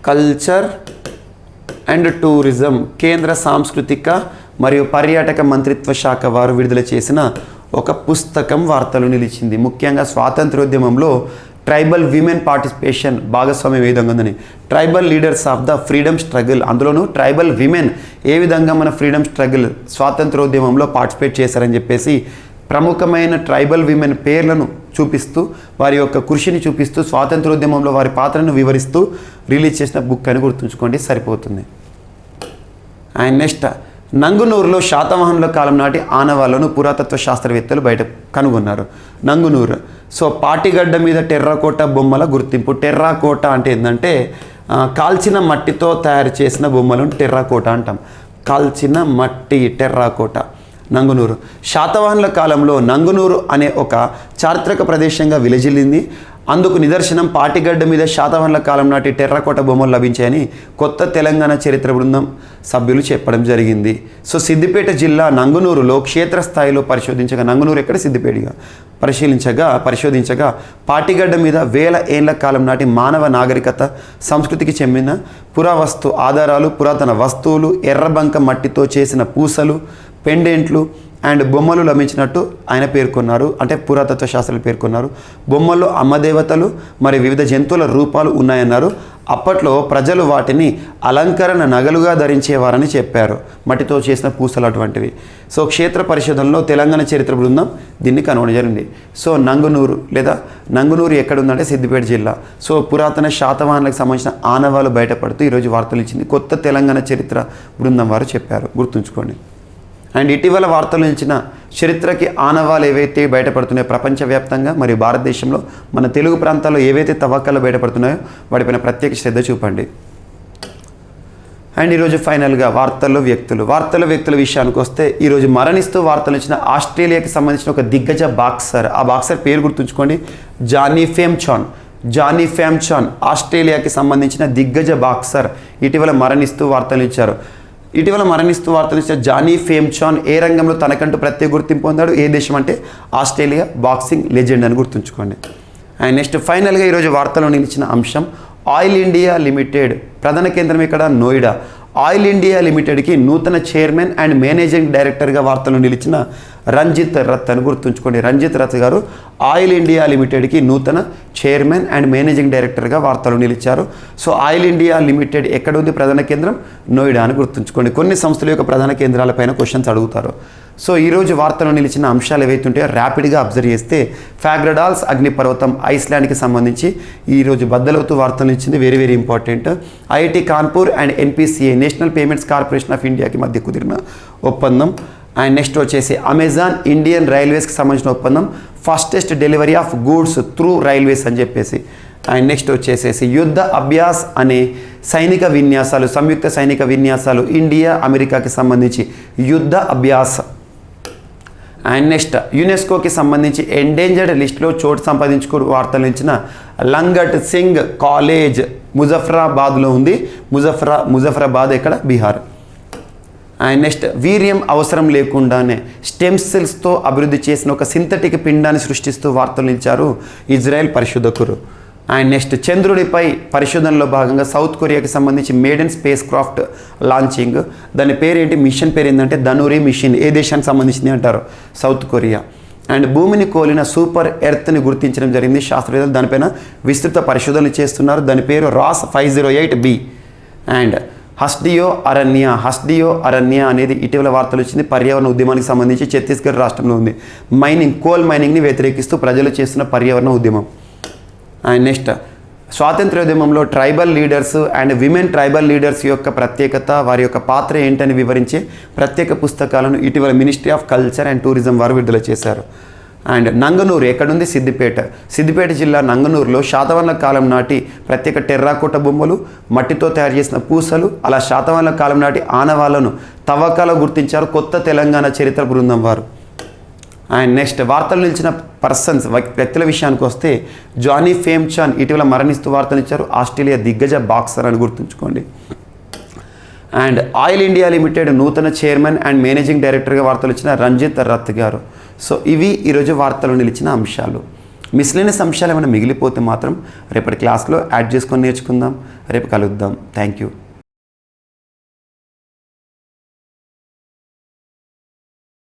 culture and tourism, కేంద్ర సాంస్కృతిక మరియు పర్యాటక మంత్రిత్వ శాఖ వారు విడుదల చేసిన ఒక పుస్తకం వార్తలు నిలిచింది. ముఖ్యంగా స్వాతంత్రోద్యమంలో ట్రైబల్ విమెన్ పార్టిసిపేషన్ భాగస్వామ్యం ఏ విధంగా ఉందని, tribal leaders of the freedom struggle, అందులోనూ ట్రైబల్ విమెన్ ఏ విధంగా మన ఫ్రీడమ్ స్ట్రగుల్ స్వాతంత్రోద్యమంలో పార్టిసిపేట్ చేశారని చెప్పేసి ప్రముఖమైన ట్రైబల్ విమెన్ పేర్లను చూపిస్తూ వారి యొక్క కృషిని చూపిస్తూ స్వాతంత్రోద్యమంలో వారి పాత్రను వివరిస్తూ రిలీజ్ చేసిన బుక్ అని గుర్తుంచుకోండి, సరిపోతుంది. అండ్ నెక్స్ట్ నంగునూరులో శాతవాహనుల కాలం నాటి ఆనవాళ్లను పురాతత్వ శాస్త్రవేత్తలు బయట కనుగొన్నారు. నంగునూరు, సో పాటిగడ్డ మీద టెర్రాకోట బొమ్మల గుర్తింపు. టెర్రాకోట అంటే ఏంటంటే కాల్చిన మట్టితో తయారు చేసిన బొమ్మలను టెర్రాకోట అంటాం. కాల్చిన మట్టి, టెర్రాకోట. నంగునూరు శాతవాహనుల కాలంలో నంగునూరు అనే ఒక చారిత్రక ప్రదేశంగా విలజిల్లింది. అందుకు నిదర్శనం పాటిగడ్డ మీద శాతవాహనుల కాలం నాటి టెర్రకోట బొమ్మలు లభించాయని కొత్త తెలంగాణ చరిత్ర బృందం సభ్యులు చెప్పడం జరిగింది. సో సిద్దిపేట జిల్లా నంగునూరులో క్షేత్రస్థాయిలో పరిశోధించగా, నంగునూరు ఎక్కడ సిద్దిపేటగా పరిశోధించగా పాటిగడ్డ మీద వేల ఏళ్ల కాలం నాటి మానవ నాగరికత సంస్కృతికి చెందిన పురావస్తు ఆధారాలు, పురాతన వస్తువులు, ఎర్రబంక మట్టితో చేసిన పూసలు, పెండెంట్లు అండ్ బొమ్మలు లభించినట్టు ఆయన పేర్కొన్నారు. అంటే పురాతత్వ శాస్త్రాలు పేర్కొన్నారు. బొమ్మల్లో అమ్మదేవతలు మరి వివిధ జంతువుల రూపాలు ఉన్నాయన్నారు. అప్పట్లో ప్రజలు వాటిని అలంకరణ నగలుగా ధరించేవారని చెప్పారు, మట్టితో చేసిన పూసలు అటువంటివి. సో క్షేత్ర పరిశోధనలో తెలంగాణ చరిత్ర బృందం దీన్ని కనుగొనడం జరిగింది. సో నంగునూరు ఎక్కడ ఉందంటే సిద్దిపేట జిల్లా. సో పురాతన శాతవాహనులకు సంబంధించిన ఆనవాళ్ళు బయటపడుతూ ఈరోజు వార్తలు ఇచ్చింది కొత్త తెలంగాణ చరిత్ర బృందం వారు చెప్పారు, గుర్తుంచుకోండి. అండ్ ఇటీవల వార్తలు నిలిచిన చరిత్రకి ఆనవాళ్ళు ఏవైతే బయటపడుతున్నాయో ప్రపంచవ్యాప్తంగా మరియు భారతదేశంలో మన తెలుగు ప్రాంతాల్లో ఏవైతే తవ్వకాలు బయటపడుతున్నాయో వాటిపైన ప్రత్యేక శ్రద్ధ చూపండి. అండ్ ఈరోజు ఫైనల్గా వార్తల్లో వ్యక్తుల విషయానికి వస్తే ఈరోజు మరణిస్తూ వార్తలు ఇచ్చిన ఆస్ట్రేలియాకి సంబంధించిన ఒక దిగ్గజ బాక్సర్, ఆ బాక్సర్ పేరు గుర్తుంచుకోండి, జానీ ఫేమ్ చాన్ ఆస్ట్రేలియాకి సంబంధించిన దిగ్గజ బాక్సర్ ఇటీవల మరణిస్తూ వార్తలు ఇచ్చారు. జానీ ఫేమ్ చాన్ ఏ రంగంలో తనకంటూ ప్రత్యేక గుర్తింపు పొందాడు, ఏ దేశం అంటే ఆస్ట్రేలియా, బాక్సింగ్ లెజెండ్ అని గుర్తుంచుకోండి. అండ్ నెక్స్ట్ ఫైనల్గా ఈరోజు వార్తలో నిలిచిన అంశం ఆయిల్ ఇండియా లిమిటెడ్ ప్రధాన కేంద్రం ఇక్కడ నోయిడా. ఆయిల్ ఇండియా లిమిటెడ్కి నూతన చైర్మన్ అండ్ మేనేజింగ్ డైరెక్టర్గా వార్తలు నిలిచిన రంజిత్ రత్ అని గుర్తుంచుకోండి. రంజిత్ రత్ గారు ఆయిల్ ఇండియా లిమిటెడ్కి నూతన చైర్మన్ అండ్ మేనేజింగ్ డైరెక్టర్గా వార్తలు నిలిచారు. సో ఆయిల్ ఇండియా లిమిటెడ్ ఎక్కడ ఉంది ప్రధాన కేంద్రం? నోయిడా అని గుర్తుంచుకోండి. కొన్ని సంస్థల యొక్క ప్రధాన కేంద్రాలపైన క్వశ్చన్స్ అడుగుతారు. సో ఈరోజు వార్తలు నిలిచిన అంశాలు ఏవైతే ఉంటాయో ర్యాపిడ్గా అబ్జర్వ్ చేస్తే ఫ్యాగ్రడాల్స్ అగ్నిపర్వతం ఐస్లాండ్కి సంబంధించి ఈరోజు బద్దలవుతూ వార్తలు ఇచ్చింది, very very important. IIT Kanpur and NPCI national payments corporation of ఇండియాకి మధ్య కుదిరిన ఒప్పందం. అండ్ నెక్స్ట్ వచ్చేసి అమెజాన్ ఇండియన్ రైల్వేస్కి సంబంధించిన ఒప్పందం, fastest delivery of goods through railways అని చెప్పేసి. అండ్ నెక్స్ట్ వచ్చేసేసి యుద్ధ అభ్యాస్ అనే సంయుక్త సైనిక విన్యాసాలు ఇండియా అమెరికాకి సంబంధించి యుద్ధ అభ్యాస్. అండ్ నెక్స్ట్ యునెస్కోకి సంబంధించి ఎండేంజర్డ్ లిస్టులో చోటు సంపాదించుకుని వార్తలు ఇచ్చిన లంగట్ సింగ్ కాలేజ్ ముజఫరాబాద్లో ఉంది. ముజఫరాబాద్ ఇక్కడ బీహార్. అండ్ నెక్స్ట్ వీర్యం అవసరం లేకుండానే స్టెమ్ సెల్స్తో అభివృద్ధి చేసిన ఒక సింథటిక్ పిండాన్ని సృష్టిస్తూ వార్తలు నిలిచారు ఇజ్రాయెల్ పరిశోధకులు. అండ్ నెక్స్ట్ చంద్రుడిపై పరిశోధనలో భాగంగా సౌత్ కొరియాకి సంబంధించి మేడన్ స్పేస్ క్రాఫ్ట్ లాంచింగ్. దాని పేరేంటి, మిషన్ పేరు ఏంటంటే ధనురి మిషన్. ఏ దేశానికి సంబంధించింది అంటారు? South Korea. అండ్ భూమిని కోలిన సూపర్ ఎర్త్ని గుర్తించడం జరిగింది శాస్త్రవేత్తలు. దానిపైన విస్తృత పరిశోధనలు చేస్తున్నారు. దాని పేరు రాస్ 508b. అండ్ హస్డియో అరణ్య అనేది ఇటీవల వార్తలు వచ్చింది. పర్యావరణ ఉద్యమానికి సంబంధించి ఛత్తీస్గఢ్ రాష్ట్రంలో ఉంది. కోల్ మైనింగ్ని వ్యతిరేకిస్తూ ప్రజలు చేస్తున్న పర్యావరణ ఉద్యమం. అండ్ నెక్స్ట్, స్వాతంత్ర్యోద్యమంలో tribal leaders and women tribal leaders యొక్క ప్రత్యేకత, వారి యొక్క పాత్ర ఏంటని వివరించే ప్రత్యేక పుస్తకాలను ఇటీవల ministry of culture and tourism వారు విడుదల చేశారు. అండ్ నంగనూరు ఎక్కడుంది? సిద్దిపేట జిల్లా నంగనూరులో శాతవాహనుల కాలం నాటి ప్రత్యేక టెర్రాకోట బొమ్మలు, మట్టితో తయారు చేసిన పూసలు, అలా శాతవాహనుల కాలం నాటి ఆనవాళ్లను తవ్వకాలు గుర్తించారు కొత్త తెలంగాణ చరిత్ర బృందం వారు. అండ్ నెక్స్ట్, వార్తలు నిలిచిన పర్సన్స్ వ్యక్తుల విషయానికి వస్తే జానీ ఫేమ్ చాన్ ఇటీవల మరణిస్తూ వార్తలు ఇచ్చారు. ఆస్ట్రేలియా దిగ్గజ బాక్సర్ అని గుర్తుంచుకోండి. అండ్ ఆయిల్ ఇండియా లిమిటెడ్ నూతన చైర్మన్ అండ్ మేనేజింగ్ డైరెక్టర్గా వార్తలు ఇచ్చిన రంజిత్ రత్ గారు. సో ఇవి ఈరోజు వార్తలు నిలిచిన అంశాలు. మిస్లేనియస్ అంశాలు ఏమైనా మిగిలిపోతే మాత్రం రేపటి క్లాస్లో యాడ్ చేసుకొని నేర్చుకుందాం. రేపు కలుద్దాం. Thank you.